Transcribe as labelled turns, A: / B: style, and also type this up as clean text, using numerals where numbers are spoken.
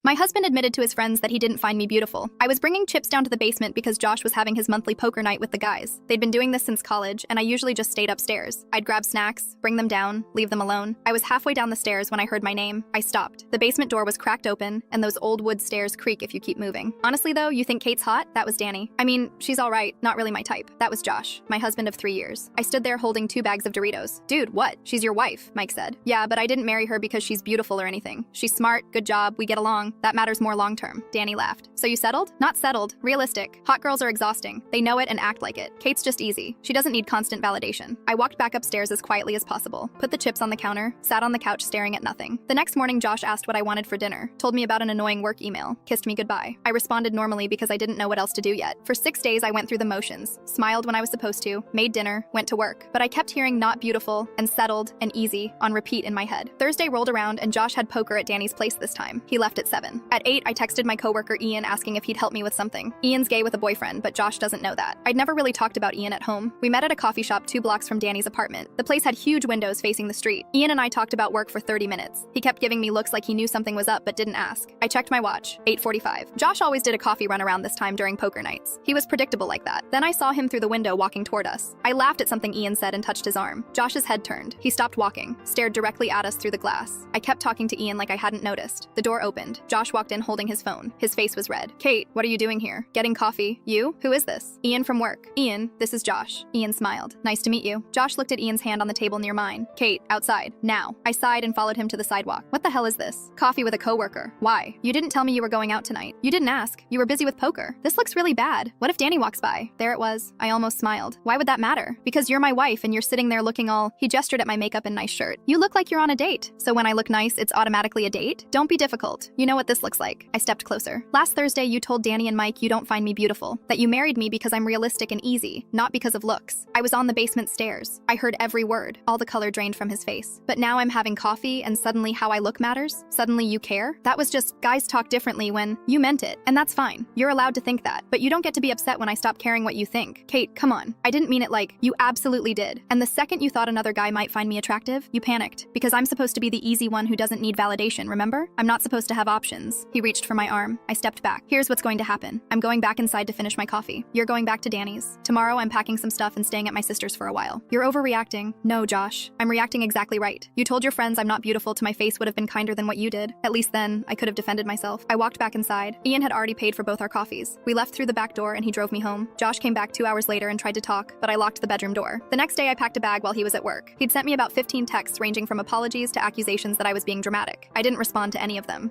A: My husband admitted to his friends that he didn't find me beautiful. I was bringing chips down to the basement because Josh was having his monthly poker night with the guys. They'd been doing this since college, and I usually just stayed upstairs. I'd grab snacks, bring them down, leave them alone. I was halfway down the stairs when I heard my name. I stopped. The basement door was cracked open, and those old wood stairs creak if you keep moving. Honestly though, you think Kate's hot? That was Danny. I mean, she's all right, not really my type. That was Josh, my husband of 3 years. I stood there holding 2 bags of Doritos. Dude, what? She's your wife, Mike said. Yeah, but I didn't marry her because she's beautiful or anything. She's smart, good job, we get along. That matters more long term. Danny laughed. So you settled? Not settled. Realistic. Hot girls are exhausting. They know it and act like it. Kate's just easy. She doesn't need constant validation. I walked back upstairs as quietly as possible, put the chips on the counter, sat on the couch staring at nothing. The next morning, Josh asked what I wanted for dinner, told me about an annoying work email, kissed me goodbye. I responded normally because I didn't know what else to do yet. For 6 days, I went through the motions, smiled when I was supposed to, made dinner, went to work. But I kept hearing not beautiful and settled and easy on repeat in my head. Thursday rolled around and Josh had poker at Danny's place this time. He left at 7. At 8, I texted my coworker Ian asking if he'd help me with something. Ian's gay with a boyfriend, but Josh doesn't know that. I'd never really talked about Ian at home. We met at a coffee shop 2 blocks from Danny's apartment. The place had huge windows facing the street. Ian and I talked about work for 30 minutes. He kept giving me looks like he knew something was up but didn't ask. I checked my watch. 8:45. Josh always did a coffee run around this time during poker nights. He was predictable like that. Then I saw him through the window walking toward us. I laughed at something Ian said and touched his arm. Josh's head turned. He stopped walking, stared directly at us through the glass. I kept talking to Ian like I hadn't noticed. The door opened. Josh walked in holding his phone. His face was red. Kate, what are you doing here? Getting coffee? You? Who is this? Ian from work. Ian, this is Josh. Ian smiled. Nice to meet you. Josh looked at Ian's hand on the table near mine. Kate, outside. Now. I sighed and followed him to the sidewalk. What the hell is this? Coffee with a coworker. Why? You didn't tell me you were going out tonight. You didn't ask. You were busy with poker. This looks really bad. What if Danny walks by? There it was. I almost smiled. Why would that matter? Because you're my wife and you're sitting there looking all... He gestured at my makeup and nice shirt. You look like you're on a date. So when I look nice, it's automatically a date? Don't be difficult. You know what this looks like. I stepped closer. Last Thursday, you told Danny and Mike you don't find me beautiful. That you married me because I'm realistic and easy, not because of looks. I was on the basement stairs. I heard every word. All the color drained from his face. But now I'm having coffee and suddenly how I look matters? Suddenly you care? That was just guys talk differently when you meant it. And that's fine. You're allowed to think that. But you don't get to be upset when I stop caring what you think. Kate, come on. I didn't mean it like you absolutely did. And the second you thought another guy might find me attractive, you panicked. Because I'm supposed to be the easy one who doesn't need validation, remember? I'm not supposed to have options. He reached for my arm. I stepped back. Here's what's going to happen. I'm going back inside to finish my coffee. You're going back to Danny's. Tomorrow I'm packing some stuff and staying at my sister's for a while. You're overreacting. No, Josh. I'm reacting exactly right. You told your friends I'm not beautiful to my face would have been kinder than what you did. At least then, I could have defended myself. I walked back inside. Ian had already paid for both our coffees. We left through the back door and he drove me home. Josh came back 2 hours later and tried to talk, but I locked the bedroom door. The next day I packed a bag while he was at work. He'd sent me about 15 texts ranging from apologies to accusations that I was being dramatic. I didn't respond to any of them.